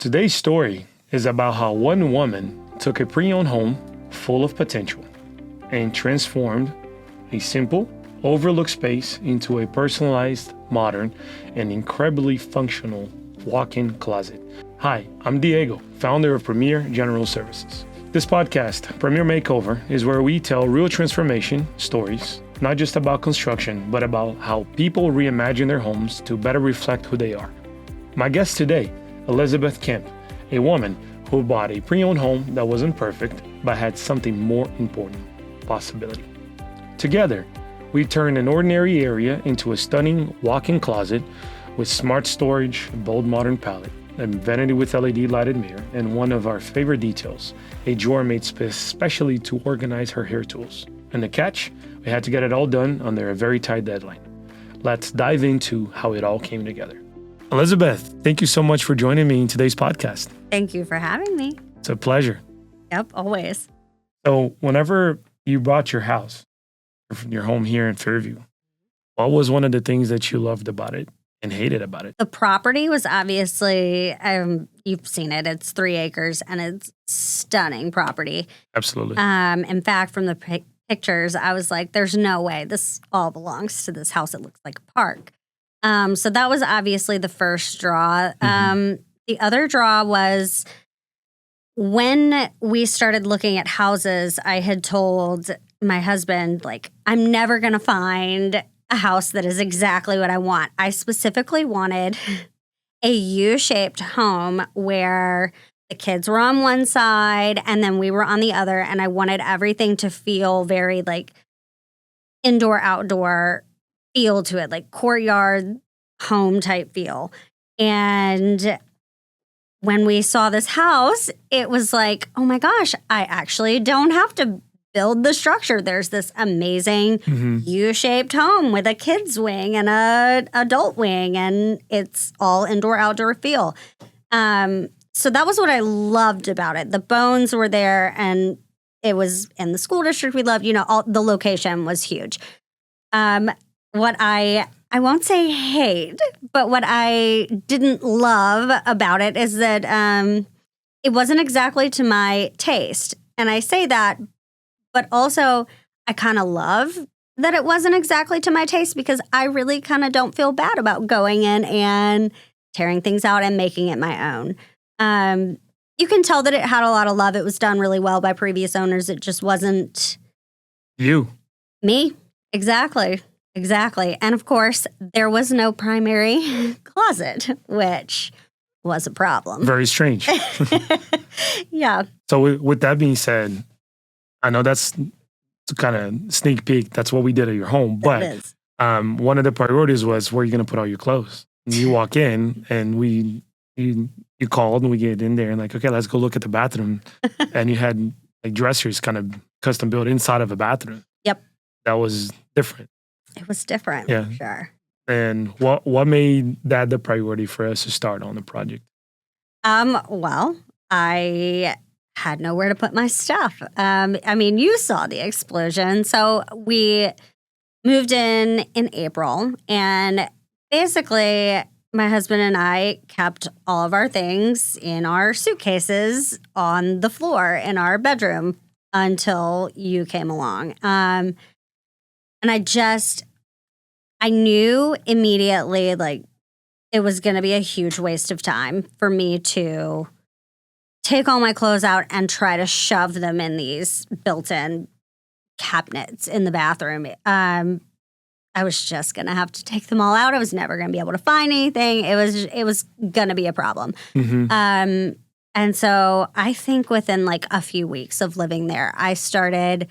Today's story is about how one woman took a pre-owned home full of potential and transformed a simple, overlooked space into a personalized, modern, and incredibly functional walk-in closet. Hi, I'm Diego, founder of Premier General Services. This podcast, Premier Makeover, is where we tell real transformation stories, not just about construction, but about how people reimagine their homes to better reflect who they are. My guest today, Elizabeth Kemp, a woman who bought a pre-owned home that wasn't perfect, but had something more important, possibility. Together, we turned an ordinary area into a stunning walk-in closet with smart storage, bold modern palette, a vanity with LED lighted mirror, and one of our favorite details, a drawer made specially to organize her hair tools. And the catch? We had to get it all done under a very tight deadline. Let's dive into how it all came together. Elizabeth, thank you so much for joining me in today's podcast. Thank you for having me. It's a pleasure. Yep, always. So whenever you bought your house, your home here in Fairview, what was one of the things that you loved about it and hated about it? The property was obviously, you've seen it, it's 3 acres and it's stunning property. Absolutely. In fact, from the pictures, I was like, there's no way this all belongs to this house. It looks like a park. So that was obviously the first draw. The other draw was when we started looking at houses, I had told my husband, like, I'm never going to find a house that is exactly what I want. I specifically wanted a U-shaped home where the kids were on one side and then we were on the other. And I wanted everything to feel very like indoor, outdoor feel to it, like courtyard home type feel. And when we saw this house, it was like, oh my gosh, I actually don't have to build the structure. There's this amazing U-shaped home with a kids wing and a adult wing, and it's all indoor, outdoor feel. So that was what I loved about it. The bones were there, and it was in the school district we loved. You know, the location was huge. What I won't say hate, but what I didn't love about it is that it wasn't exactly to my taste. And I say that, but also I kind of love that it wasn't exactly to my taste because I really kind of don't feel bad about going in and tearing things out and making it my own. You can tell that it had a lot of love. It was done really well by previous owners. It just wasn't You. me. Exactly. And of course, there was no primary closet, which was a problem. Very strange. Yeah. So with that being said, I know that's to kind of sneak peek. That's what we did at your home. But one of the priorities was where you're going to put all your clothes. And you walk in and you called and we get in there and like, okay, let's go look at the bathroom. And you had like dressers kind of custom built inside of a bathroom. Yep. That was different. It was different, yeah. For sure. And what made that the priority for us to start on the project? Well, I had nowhere to put my stuff. I mean, you saw the explosion. So we moved in April, and basically my husband and I kept all of our things in our suitcases on the floor in our bedroom until you came along. And I knew immediately, like, it was going to be a huge waste of time for me to take all my clothes out and try to shove them in these built-in cabinets in the bathroom. I was just going to have to take them all out. I was never going to be able to find anything. It was going to be a problem. And so I think within like a few weeks of living there, I started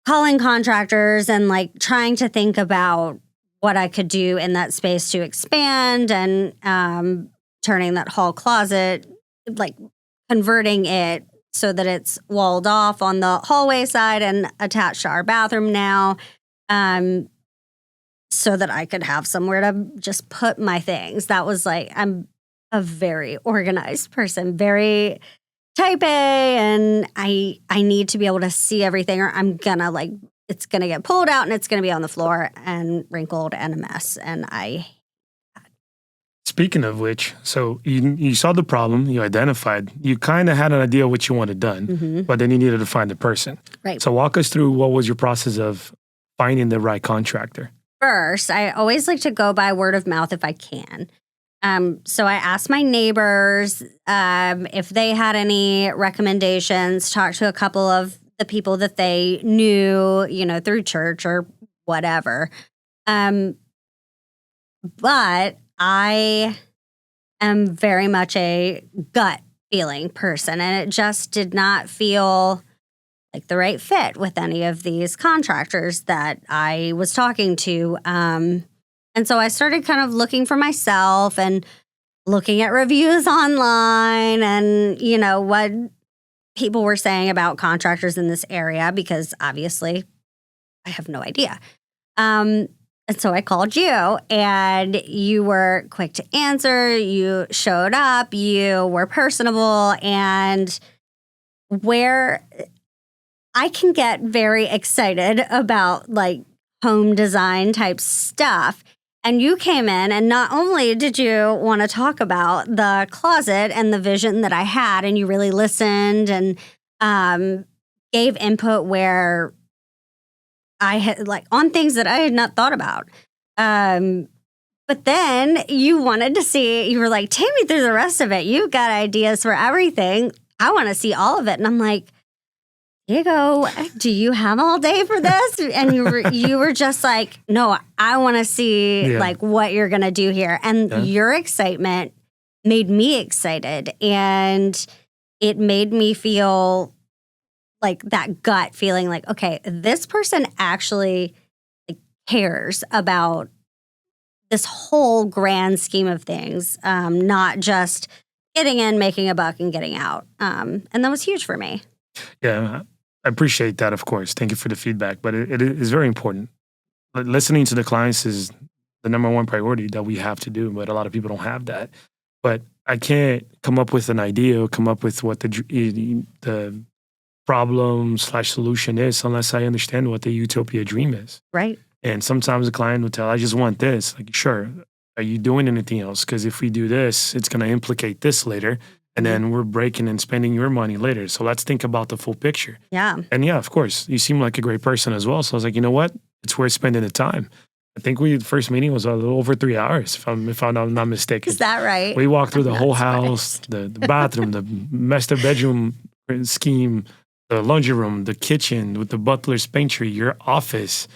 calling contractors and like trying to think about what I could do in that space to expand and turning that hall closet, like converting it so that it's walled off on the hallway side and attached to our bathroom now, so that I could have somewhere to just put my things. That was like, I'm a very organized person, very type A, and I need to be able to see everything or I'm gonna like, it's gonna get pulled out and it's gonna be on the floor and wrinkled and a mess. And Speaking of which, so you saw the problem, you identified, you kind of had an idea what you wanted done, but then you needed to find the person. Right. So walk us through what was your process of finding the right contractor. First, I always like to go by word of mouth if I can. So I asked my neighbors if they had any recommendations, talked to a couple of the people that they knew, through church or whatever. But I am very much a gut feeling person, and it just did not feel like the right fit with any of these contractors that I was talking to. And so I started kind of looking for myself and looking at reviews online and, what people were saying about contractors in this area, because obviously I have no idea. And so I called you, and you were quick to answer. You showed up. You were personable, and where I can get very excited about like home design type stuff. And you came in, and not only did you want to talk about the closet and the vision that I had, and you really listened and gave input where I had on things that I had not thought about. But then you wanted to see, you were like, take me through the rest of it. You've got ideas for everything. I want to see all of it. And I'm like, Diego, do you have all day for this? And you were just like, no, I want to see what you're going to do here. And your excitement made me excited. And it made me feel like that gut feeling like, okay, this person actually cares about this whole grand scheme of things, not just getting in, making a buck, and getting out. And that was huge for me. Yeah, I appreciate that, of course. Thank you for the feedback. But it is very important. Listening to the clients is the number one priority that we have to do, but a lot of people don't have that. But I can't come up with an idea or come up with what the problem/solution is unless I understand what the utopia dream is. Right. And sometimes the client will tell, I just want this. Like, sure, are you doing anything else? Because if we do this, it's going to implicate this later. And then we're breaking and spending your money later. So let's think about the full picture. Yeah. And yeah, of course, you seem like a great person as well. So I was like, you know what? It's worth spending the time. I think the first meeting was a little over 3 hours, if I'm not mistaken. Is that right? We walked through the whole house, the bathroom, the master bedroom scheme, the laundry room, the kitchen with the butler's pantry, your office,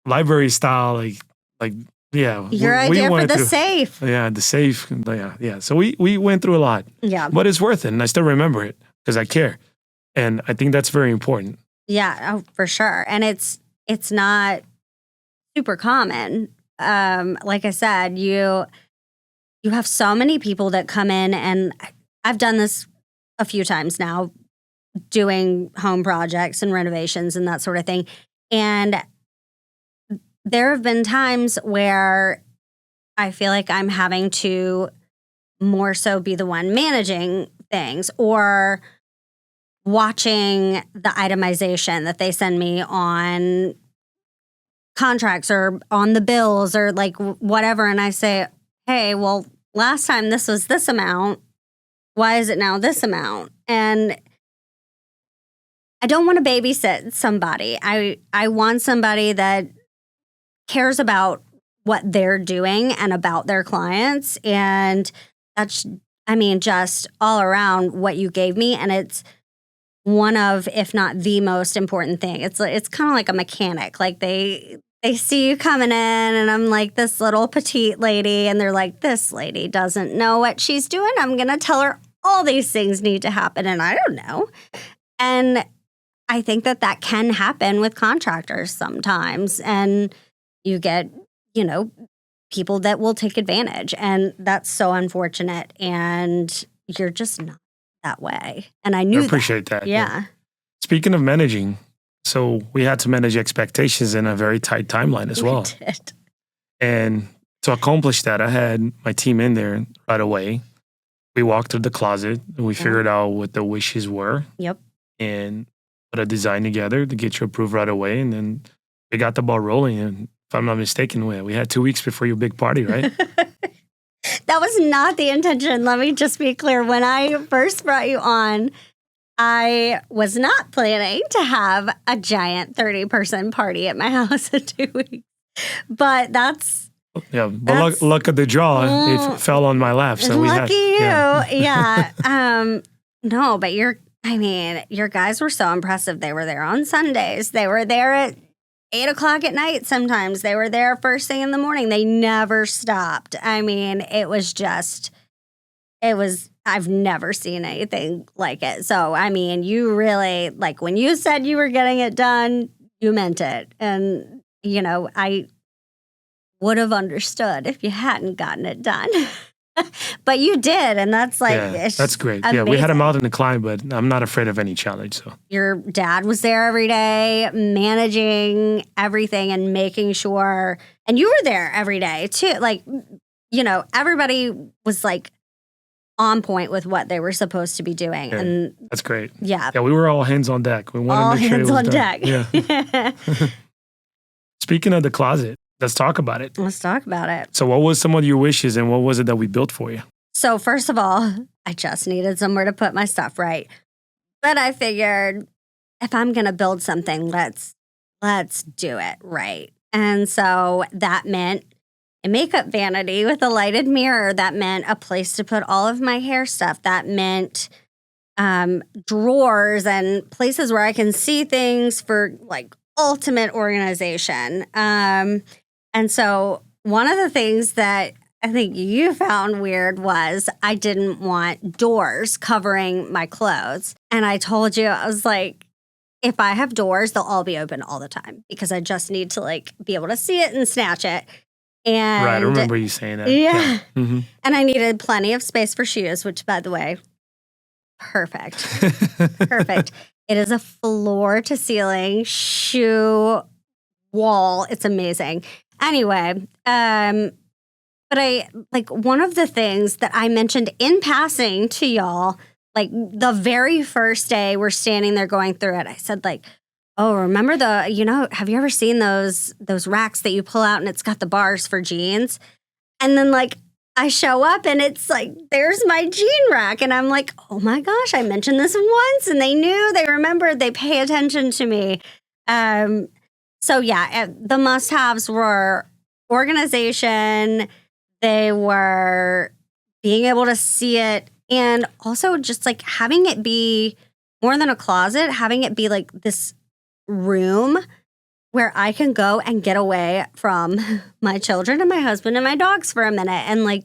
library style, yeah. Your idea for the safe. Yeah, the safe. Yeah. So we went through a lot. Yeah. But it's worth it. And I still remember it because I care. And I think that's very important. Yeah, for sure. And it's not super common. Like I said, you have so many people that come in, and I've done this a few times now, doing home projects and renovations and that sort of thing. And there have been times where I feel like I'm having to more so be the one managing things or watching the itemization that they send me on contracts or on the bills or whatever. And I say, hey, well, last time this was this amount. Why is it now this amount? And I don't want to babysit somebody. I want somebody that cares about what they're doing and about their clients. And that's, just all around what you gave me. And it's one of, if not the most important thing. It's kind of like a mechanic. Like they see you coming in, and I'm like this little petite lady, and they're like, this lady doesn't know what she's doing. I'm going to tell her all these things need to happen, and I don't know. And I think that can happen with contractors sometimes. And you get, people that will take advantage. And that's so unfortunate. And you're just not that way. And I knew I appreciate that. Yeah. Speaking of managing, so we had to manage expectations in a very tight timeline as well. We did. And to accomplish that, I had my team in there right away. We walked through the closet and we figured out what the wishes were. Yep. And put a design together to get you approved right away. And then we got the ball rolling. And if I'm not mistaken, we had 2 weeks before your big party, right? That was not the intention. Let me just be clear. When I first brought you on, I was not planning to have a giant 30-person party at my house in 2 weeks. But that's... Yeah, but luck of the draw, it fell on my lap. So lucky you. Yeah. No, but your guys were so impressive. They were there on Sundays. They were there at 8 o'clock at night sometimes. They were there first thing in the morning. They never stopped. I mean, I've never seen anything like it. So, I mean, you really, like, when you said you were getting it done, you meant it. And, I would have understood if you hadn't gotten it done. But you did, and that's like... Yeah, that's great. Amazing. Yeah, we had a mountain to climb, but I'm not afraid of any challenge. So your dad was there every day, managing everything and making sure... And you were there every day, too. Like, everybody was, like, on point with what they were supposed to be doing. Yeah, and that's great. Yeah. Yeah, we were all hands on deck. We wanted to make sure it was all hands done. on deck. Yeah. Speaking of the closet, let's talk about it. Let's talk about it. So what was some of your wishes and what was it that we built for you? So first of all, I just needed somewhere to put my stuff right. But I figured if I'm going to build something, let's do it right. And so that meant a makeup vanity with a lighted mirror. That meant a place to put all of my hair stuff. That meant drawers and places where I can see things for like ultimate organization. And so one of the things that I think you found weird was I didn't want doors covering my clothes. And I told you, I was like, if I have doors, they'll all be open all the time because I just need to like be able to see it and snatch it. And right, I remember you saying that. Yeah. Mm-hmm. And I needed plenty of space for shoes, which, by the way, perfect. Perfect. It is a floor to ceiling shoe wall. It's amazing. Anyway, but one of the things that I mentioned in passing to y'all, like the very first day we're standing there going through it, I said like, oh, remember have you ever seen those racks that you pull out and it's got the bars for jeans? And then like I show up and it's like, there's my jean rack. And I'm like, oh my gosh, I mentioned this once and they knew, they remembered, they pay attention to me. So yeah, the must-haves were organization. They were being able to see it. And also just like having it be more than a closet, having it be like this room where I can go and get away from my children and my husband and my dogs for a minute. And like,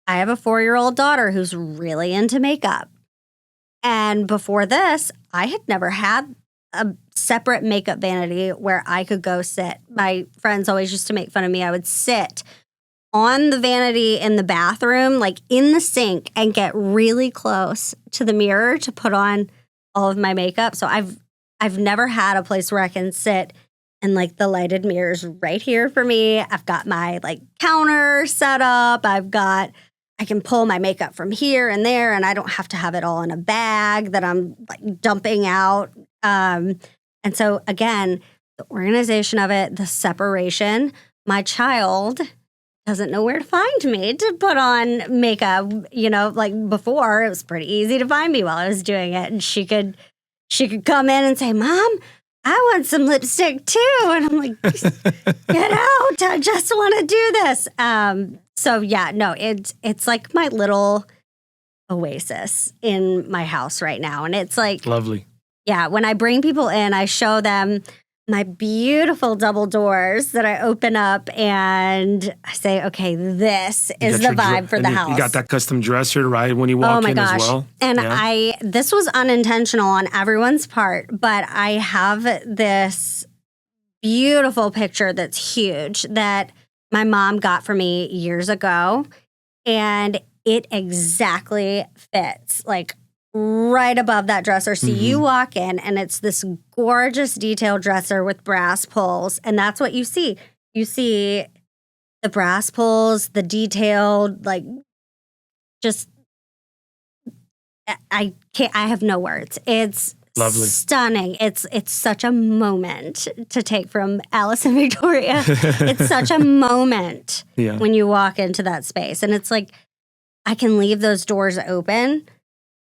I have a 4-year-old daughter who's really into makeup. And before this, I had never had a separate makeup vanity where I could go sit. My friends always used to make fun of me. I would sit on the vanity in the bathroom, like in the sink, and get really close to the mirror to put on all of my makeup. So I've never had a place where I can sit and like the lighted mirrors right here for me. I've got my like counter set up. I can pull my makeup from here and there, and I don't have to have it all in a bag that I'm like dumping out. And so again, the organization of it, the separation, my child doesn't know where to find me to put on makeup. Like before, it was pretty easy to find me while I was doing it. And she could come in and say, Mom, I want some lipstick too. And I'm like, get out. I just want to do this. So yeah, no, it's like my little oasis in my house right now. And it's like lovely. Yeah, when I bring people in, I show them my beautiful double doors that I open up and I say, okay, this is the vibe for the house. You got that custom dresser, right, when you walk in as well? And this was unintentional on everyone's part, but I have this beautiful picture that's huge that my mom got for me years ago. And it exactly fits, like right above that dresser. So you walk in and it's this gorgeous detailed dresser with brass pulls. And that's what you see. You see the brass pulls, the detailed, like just, I have no words. It's lovely. Stunning. It's such a moment to take from Alice and Victoria. It's such a moment when you walk into that space. And it's like, I can leave those doors open,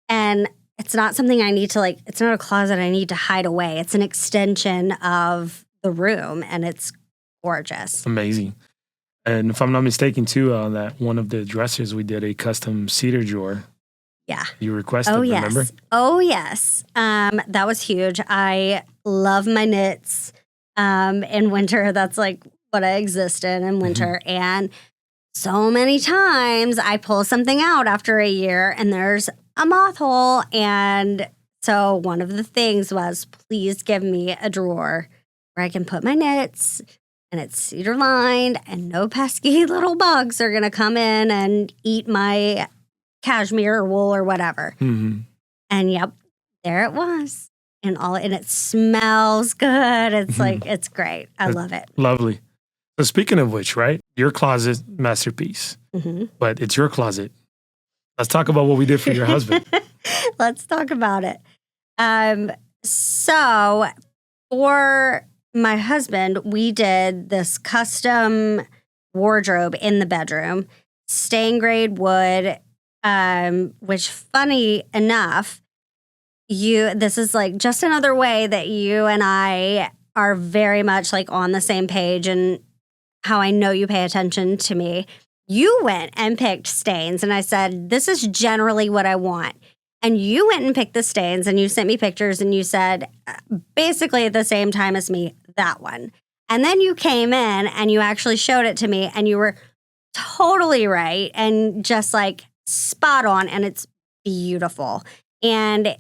and it's not something I need to like, it's not a closet I need to hide away. It's an extension of the room, and it's gorgeous. Amazing. And if I'm not mistaken, too, that one of the dressers, we did a custom cedar drawer. Yeah. You requested, Oh, yes. remember? Oh, yes. That was huge. I love my knits. In winter, that's like what I exist in winter. And so many times I pull something out after a year and there's a moth hole. And so one of the things was, please give me a drawer where I can put my knits, and it's cedar lined, and no pesky little bugs are going to come in and eat my cashmere or wool or whatever. Mm-hmm. And yep, there it was. And it smells good. It's like, it's great. I love it. Lovely. So speaking of which, right? Your closet, masterpiece. But it's your closet. Let's talk about what we did for your husband. Let's talk about it. So for my husband, we did this custom wardrobe in the bedroom, stain grade wood, which funny enough, this is like just another way that you and I are very much like on the same page and how I know you pay attention to me. You went and picked stains, and I said, this is generally what I want. And you went and picked the stains, and you sent me pictures, and you said, basically at the same time as me, that one. And then you came in and you actually showed it to me, and you were totally right and just like spot on, and it's beautiful. And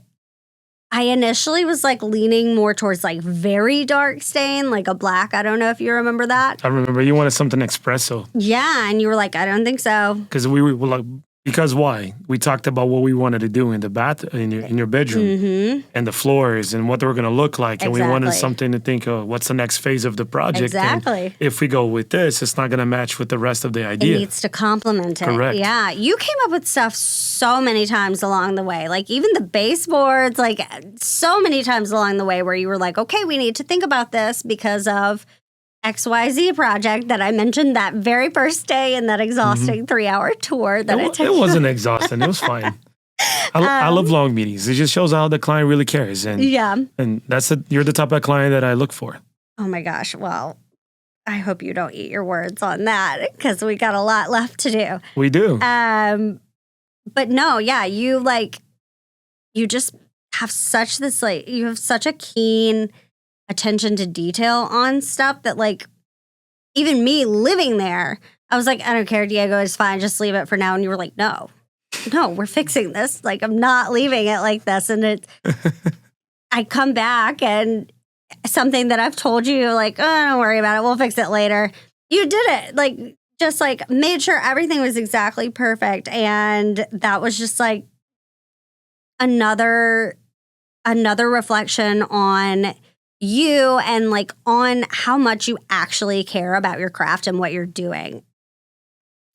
I initially was like leaning more towards like very dark stain, like a black. I don't know if you remember that. I remember you wanted something espresso. Yeah, and you were like, I don't think so. Because we were like, because why? We talked about what we wanted to do in the in your bedroom, and the floors and what they were going to look like, and we wanted something to think, oh, what's the next phase of the project? Exactly. And if we go with this, it's not going to match with the rest of the idea. It needs to complement it. Correct. Yeah, you came up with stuff so many times along the way, like even the baseboards, like so many times along the way where you were like, okay, we need to think about this because of XYZ project that I mentioned that very first day in that exhausting 3-hour tour that I took. It wasn't exhausting. It was fine. I love long meetings. It just shows how the client really cares. And and you're the type of client that I look for. Oh my gosh. Well, I hope you don't eat your words on that because we got a lot left to do. We do. But no, yeah, you just have such you have such a keen attention to detail on stuff that like even me living there, I was like, I don't care, Diego, it's fine, just leave it for now. And you were like, no, we're fixing this. Like, I'm not leaving it like this. And I come back and something that I've told you, like, oh, don't worry about it, we'll fix it later. You did it. Like, just like made sure everything was exactly perfect. And that was just like another reflection on you and like on how much you actually care about your craft and what you're doing.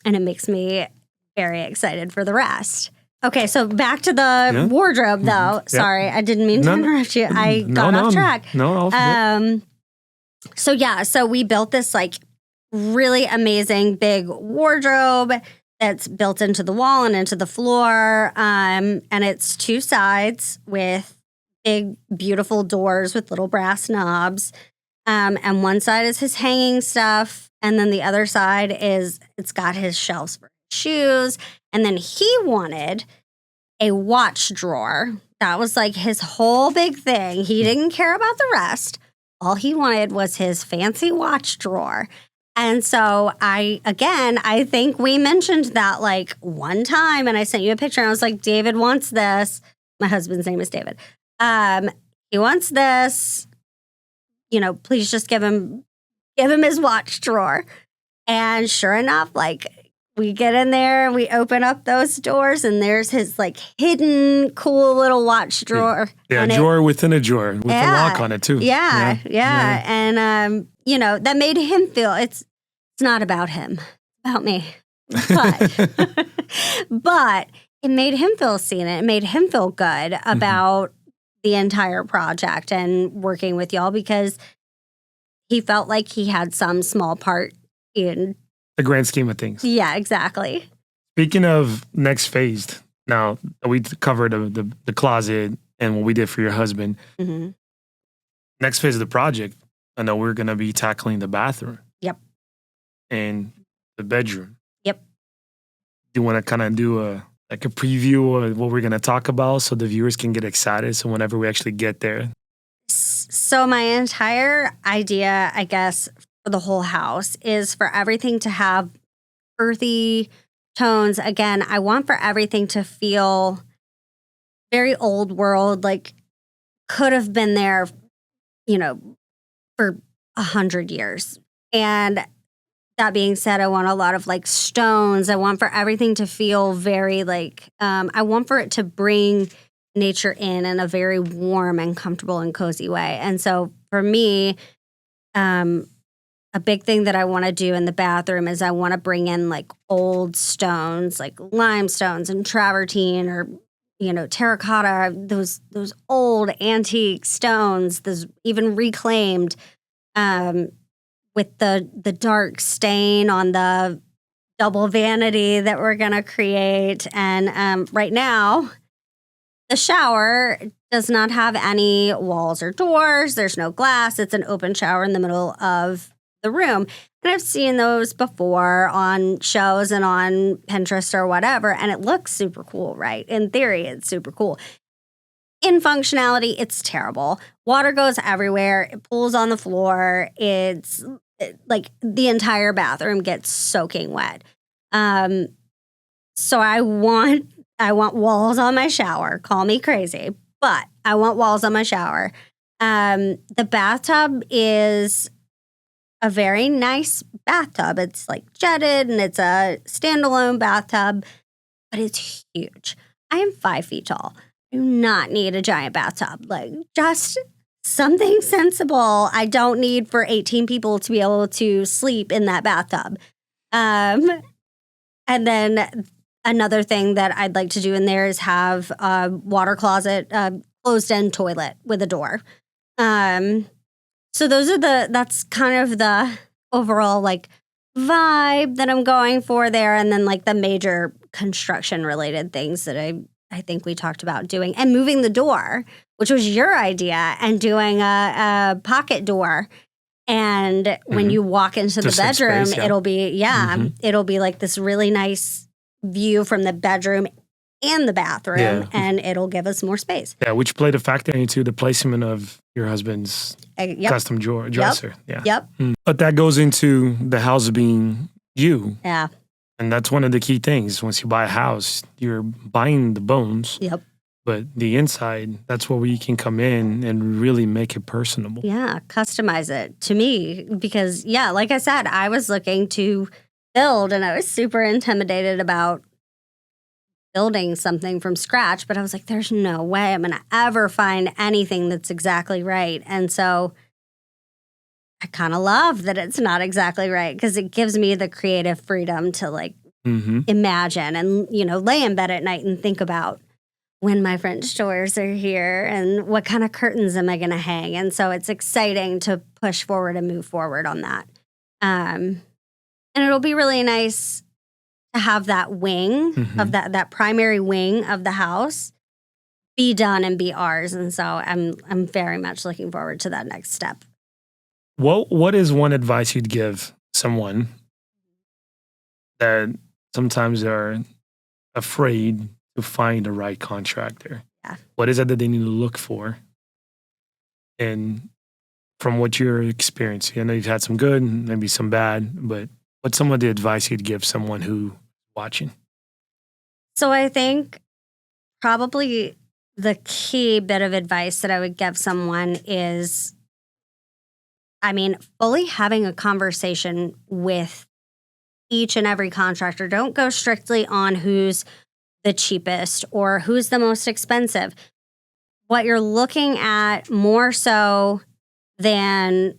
And it makes me very excited for the rest. Okay, so back to the wardrobe though. Sorry, I didn't mean to interrupt you. I got off track. So we built this like really amazing big wardrobe that's built into the wall and into the floor. And it's 2 sides with big, beautiful doors with little brass knobs. And one side is his hanging stuff. And then the other side it's got his shelves for shoes. And then he wanted a watch drawer. That was like his whole big thing. He didn't care about the rest. All he wanted was his fancy watch drawer. And so I think we mentioned that like one time, and I sent you a picture and I was like, David wants this. My husband's name is David. He wants this, please just give him his watch drawer. And sure enough, like we get in there and we open up those doors and there's his like hidden cool little watch drawer. Yeah, a drawer within a drawer with a lock on it too. Yeah. And, that made him feel it's not about him, it's about me. But it made him feel seen. It made him feel good about the entire project and working with y'all because he felt like he had some small part in the grand scheme of things. Yeah, exactly. Speaking of next phase, now we covered the closet and what we did for your husband. Hmm. Next phase of the project, I know we're going to be tackling the bathroom Yep. and the bedroom. Yep. Do you want to kind of do a preview of what we're going to talk about so the viewers can get excited? So whenever we actually get there. So my entire idea, I guess, for the whole house is for everything to have earthy tones. Again, I want for everything to feel very old world, like could have been there, for 100 years. And that being said, I want a lot of like stones. I want for everything to feel very like, I want for it to bring nature in a very warm and comfortable and cozy way. And so for me, a big thing that I want to do in the bathroom is I want to bring in like old stones, like limestones and travertine or, terracotta, those old antique stones, those even reclaimed, with the dark stain on the double vanity that we're going to create. And right now, the shower does not have any walls or doors. There's no glass. It's an open shower in the middle of the room. And I've seen those before on shows and on Pinterest or whatever, and it looks super cool, right? In theory, it's super cool. In functionality, it's terrible. Water goes everywhere. It pools on the floor. Like the entire bathroom gets soaking wet. So I want walls on my shower. Call me crazy, but I want walls on my shower. The bathtub is a very nice bathtub. It's like jetted and it's a standalone bathtub, but it's huge. I am 5 feet tall. I do not need a giant bathtub. Like just something sensible. I don't need for 18 people to be able to sleep in that bathtub. And then another thing that I'd like to do in there is have a water closet, closed-end toilet with a door. So that's kind of the overall like vibe that I'm going for there. And then like the major construction related things that I think we talked about doing and moving the door, which was your idea, and doing a pocket door. And when you walk into the bedroom, space, yeah. it'll be like this really nice view from the bedroom and the bathroom, and it'll give us more space. Yeah, which played a factor into the placement of your husband's custom dresser. Yep. But that goes into the house being you. Yeah. And that's one of the key things. Once you buy a house, you're buying the bones. Yep. But the inside, that's where we can come in and really make it personable. Yeah, customize it to me because, like I said, I was looking to build and I was super intimidated about building something from scratch, but I was like, there's no way I'm going to ever find anything that's exactly right. And so I kind of love that it's not exactly right because it gives me the creative freedom to like imagine and, lay in bed at night and think about when my French doors are here and what kind of curtains am I going to hang. And so it's exciting to push forward and move forward on that. And it'll be really nice to have that wing of that primary wing of the house be done and be ours. And so I'm very much looking forward to that next step. What is one advice you'd give someone that sometimes they're afraid to find the right contractor? Yeah. What is it that they need to look for? And from what you're experiencing, I know you've had some good and maybe some bad, but what's some of the advice you'd give someone who watching? So I think probably the key bit of advice that I would give someone is, fully having a conversation with each and every contractor. Don't go strictly on who's the cheapest or who's the most expensive. What you're looking at more so than,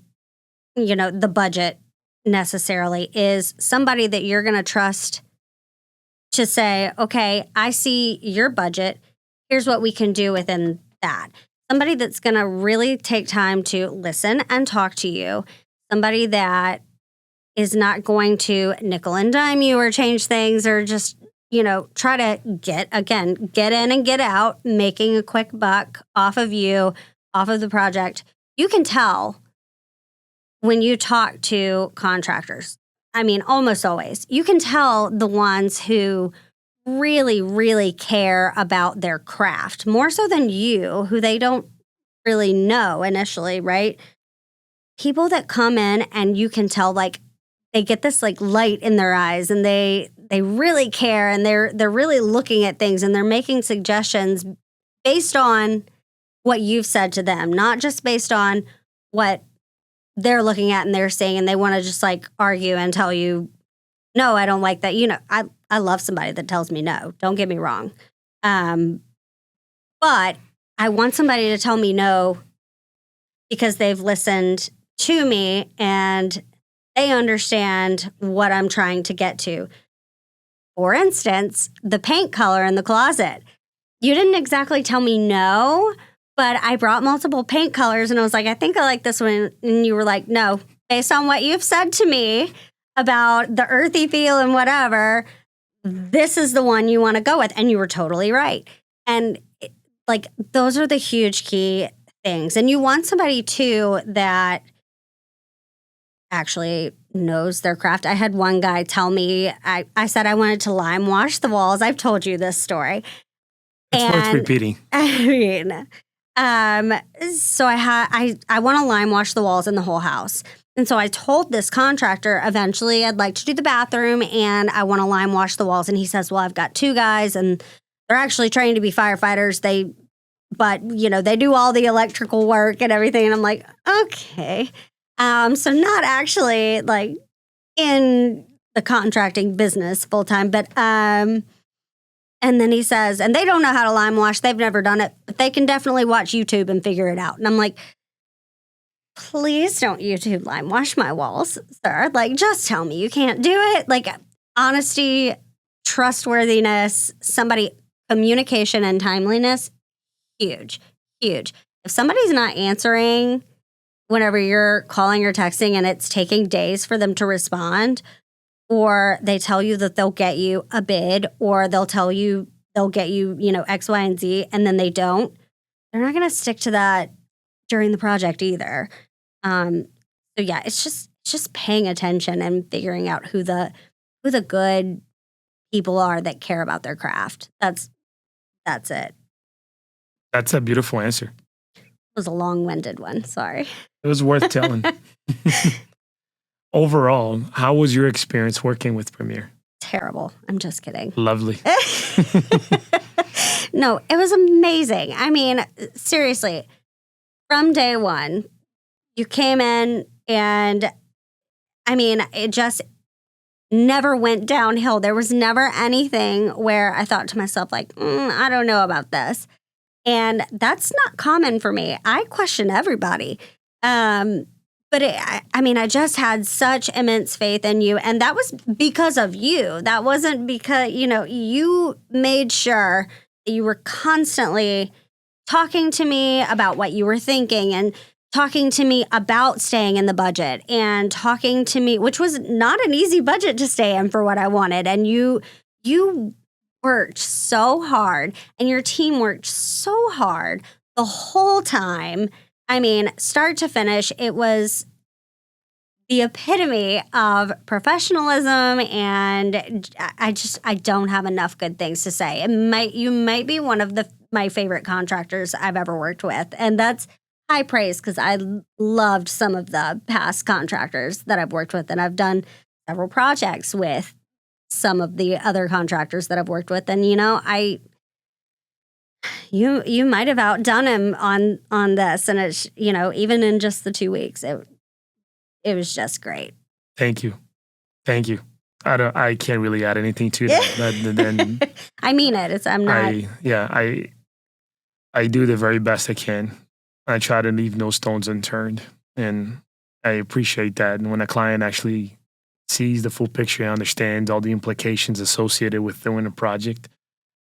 the budget necessarily is somebody that you're going to trust to say, okay, I see your budget. Here's what we can do within that. Somebody that's going to really take time to listen and talk to you. Somebody that is not going to nickel and dime you or change things or just try to get in and get out, making a quick buck off of you, off of the project. You can tell when you talk to contractors. I mean, almost always. You can tell the ones who really, really care about their craft, more so than you, who they don't really know initially, right? People that come in and you can tell, like, they get this like light in their eyes, and they really care, and they're really looking at things, and they're making suggestions based on what you've said to them, not just based on what they're looking at and they're saying, and they want to just like argue and tell you, no, I don't like that. I love somebody that tells me no. Don't get me wrong. But I want somebody to tell me no because they've listened to me and they understand what I'm trying to get to. For instance, the paint color in the closet. You didn't exactly tell me no, but I brought multiple paint colors and I was like, I think I like this one. And you were like, no, based on what you've said to me about the earthy feel and whatever, this is the one you want to go with. And you were totally right. And like, those are the huge key things. And you want somebody too that actually knows their craft. I had one guy tell me, I said I wanted to lime wash the walls. I've told you this story. It's worth repeating. I mean, so I want to lime wash the walls in the whole house. And so I told this contractor, eventually I'd like to do the bathroom and I want to lime wash the walls. And he says, well, I've got two guys and they're actually trained to be firefighters. But they do all the electrical work and everything. And I'm like, okay. So not actually like in the contracting business full time, but, and then he says, and they don't know how to lime wash. They've never done it, but they can definitely watch YouTube and figure it out. And I'm like, please don't YouTube lime wash my walls, sir. Like, just tell me you can't do it. Like, honesty, trustworthiness, communication and timeliness, huge, huge. If somebody's not answering whenever you're calling or texting and it's taking days for them to respond, or they tell you that they'll get you a bid, or they'll tell you they'll get you, X, Y, and Z, and then they don't, they're not going to stick to that during the project either. So yeah, it's just paying attention and figuring out who the good people are that care about their craft. That's it. That's a beautiful answer. It was a long-winded one. Sorry. It was worth telling. Overall, how was your experience working with Premier? Terrible. I'm just kidding. Lovely. No, it was amazing. I mean, seriously, from day one, you came in and, I mean, it just never went downhill. There was never anything where I thought to myself, like, I don't know about this. And that's not common for me. I question everybody. But I just had such immense faith in you. And that was because of you. That wasn't because, you made sure that you were constantly talking to me about what you were thinking and talking to me about staying in the budget and talking to me, which was not an easy budget to stay in for what I wanted. And you worked so hard and your team worked so hard the whole time. I mean, start to finish, it was the epitome of professionalism, and I don't have enough good things to say. You might be one of my favorite contractors I've ever worked with, and that's high praise because I loved some of the past contractors that I've worked with, and I've done several projects with some of the other contractors that I've worked with, and you might have outdone him on this, and it's even in just the 2 weeks, it was just great. Thank you. I can't really add anything to that. I mean it. I'm not. I do the very best I can. I try to leave no stones unturned, and I appreciate that. And when a client actually sees the full picture and understands all the implications associated with doing a project,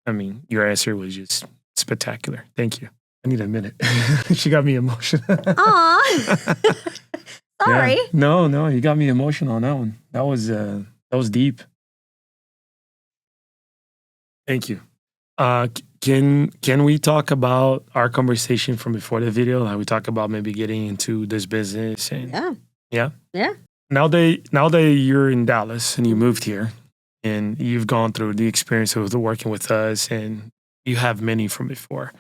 I mean, your answer was just spectacular. Thank you. I need a minute. She got me emotional. Aw. Sorry. Yeah. No, you got me emotional on that one. That was deep. Thank you. Can we talk about our conversation from before the video? How we talk about maybe getting into this business and Yeah. yeah. Yeah. Now that you're in Dallas and you moved here and you've gone through the experience of the working with us and you have many from before.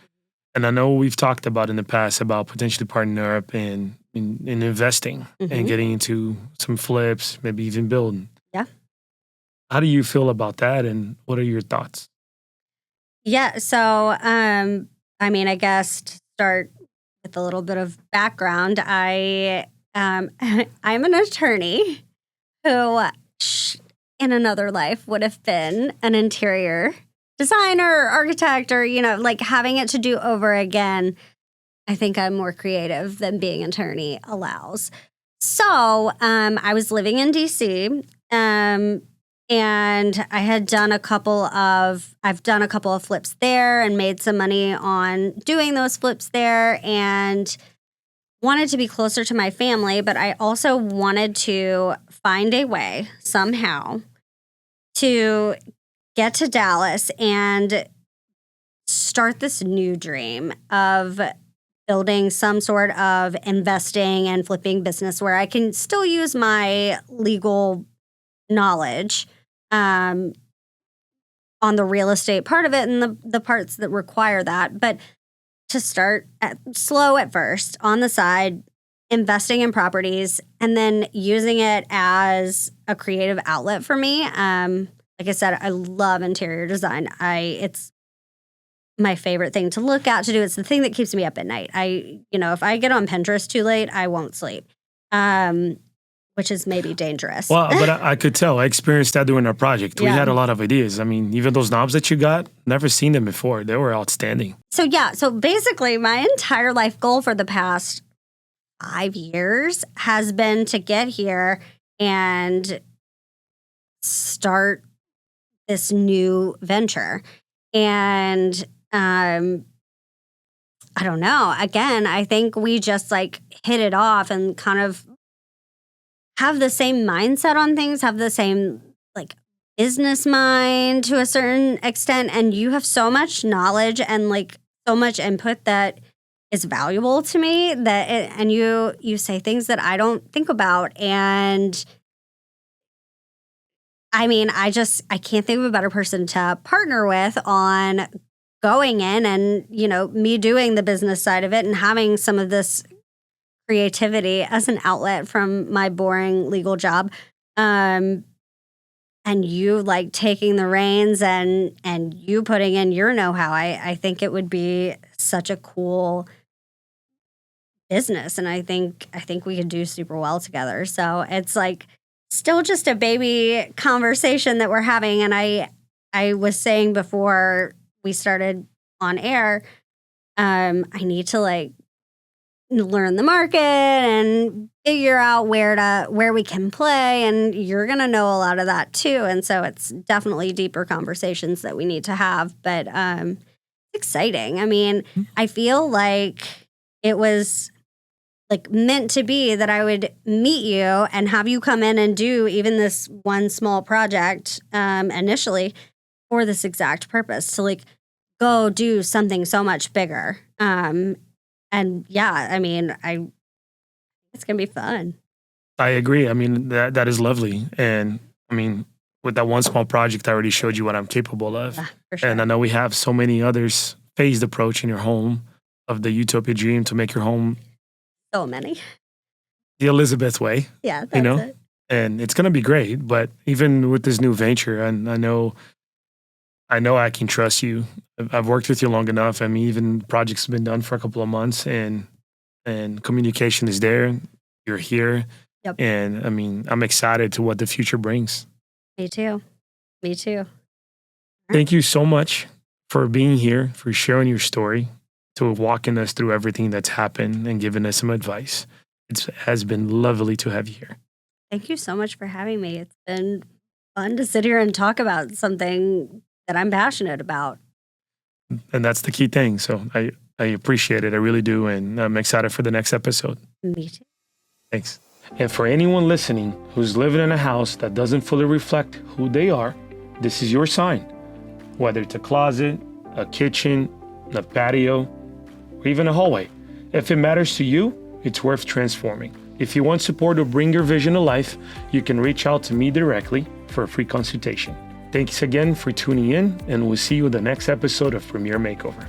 And I know we've talked about in the past about potentially partnering up and in investing and Hmm. getting into some flips, maybe even building. Yeah. How do you feel about that and what are your thoughts? Yeah. So, I mean, I guess to start with a little bit of background, I'm an attorney who, sh- in another life, would have been an interior designer, architect, or like having it to do over again. I think I'm more creative than being an attorney allows. So, I was living in DC, um, and I've done a couple of flips there and made some money on doing those flips there and wanted to be closer to my family, but I also wanted to find a way somehow to get to Dallas and start this new dream of building some sort of investing and flipping business where I can still use my legal knowledge um, on the real estate part of it and the parts that require that. But to start slow at first on the side, investing in properties, and then using it as a creative outlet for me. Like I said, I love interior design. It's my favorite thing to look at to do. It's the thing that keeps me up at night. If I get on Pinterest too late, I won't sleep, um, which is maybe dangerous. Well, but I could tell. I experienced that doing our project. We Yeah. had a lot of ideas. I mean, even those knobs that you got, never seen them before. They were outstanding. So basically, my entire life goal for the past 5 years has been to get here and start this new venture. And I don't know. Again, I think we just like hit it off and kind of have the same mindset on things, have the same like business mind to a certain extent. And you have so much knowledge and like so much input that is valuable to me and you say things that I don't think about. And I mean, I can't think of a better person to partner with on going in and, me doing the business side of it and having some of this creativity as an outlet from my boring legal job. Um, and you like taking the reins and you putting in your know-how. I think it would be such a cool business and I think we could do super well together. So it's like still just a baby conversation that we're having and I was saying before we started on air, I need to like learn the market and figure out where we can play and you're going to know a lot of that too, and so it's definitely deeper conversations that we need to have, but it's exciting. I mean, I feel like it was like meant to be that I would meet you and have you come in and do even this one small project initially for this exact purpose to like go do something so much bigger. And yeah, I mean, it's gonna be fun. I agree. I mean, that is lovely. And I mean, with that one small project, I already showed you what I'm capable of. Yeah, for sure. And I know we have so many others phased approach in your home of the utopia dream to make your home So many. the Elizabeth way, Yeah, you that's know? it. And it's going to be great. But even with this new venture, and I know I can trust you. I've worked with you long enough. I mean, even projects have been done for a couple of months and communication is there. You're here. Yep. And I mean, I'm excited to what the future brings. Me too. Me too. Thank you so much for being here, for sharing your story, to walking us through everything that's happened and giving us some advice. It has been lovely to have you here. Thank you so much for having me. It's been fun to sit here and talk about something that I'm passionate about. And that's the key thing. So I appreciate it. I really do. And I'm excited for the next episode. Me too. Thanks. And for anyone listening who's living in a house that doesn't fully reflect who they are, this is your sign. whether it's a closet, a kitchen, a patio, or even a hallway. If it matters to you, it's worth transforming. If you want support to bring your vision to life, you can reach out to me directly for a free consultation. Thanks again for tuning in, and we'll see you in the next episode of Premier Makeover.